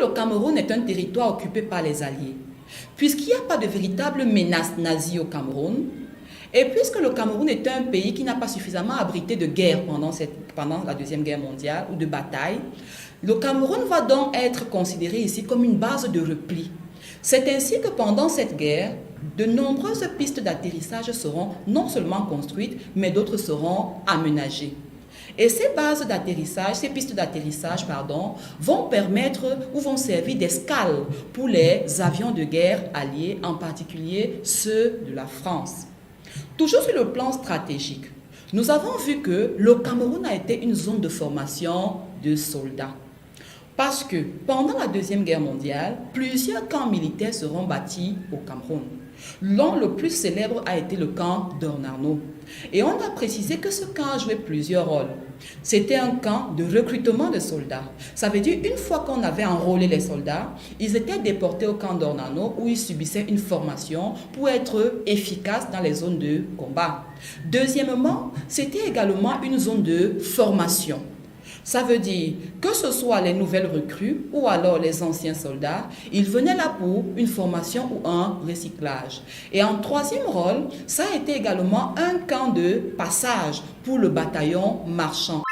le Cameroun est un territoire occupé par les Alliés, puisqu'il n'y a pas de véritable menace nazie au Cameroun, et puisque le Cameroun est un pays qui n'a pas suffisamment abrité de guerre pendant la Deuxième Guerre mondiale ou de bataille, le Cameroun va donc être considéré ici comme une base de repli. C'est ainsi que pendant cette guerre, de nombreuses pistes d'atterrissage seront non seulement construites, mais d'autres seront aménagées. Et ces bases d'atterrissage, ces pistes d'atterrissage, vont permettre ou vont servir d'escale pour les avions de guerre alliés, en particulier ceux de la France. Toujours sur le plan stratégique, nous avons vu que le Cameroun a été une zone de formation de soldats. Parce que pendant la Deuxième Guerre mondiale, plusieurs camps militaires seront bâtis au Cameroun. L'un le plus célèbre a été le camp d'Ornano. Et on a précisé que ce camp a joué plusieurs rôles. C'était un camp de recrutement de soldats. Ça veut dire une fois qu'on avait enrôlé les soldats, ils étaient déportés au camp d'Ornano où ils subissaient une formation pour être efficaces dans les zones de combat. Deuxièmement, c'était également une zone de formation. Ça veut dire que ce soit les nouvelles recrues ou alors les anciens soldats, ils venaient là pour une formation ou un recyclage. Et en troisième rôle, ça a été également un camp de passage pour le bataillon marchand.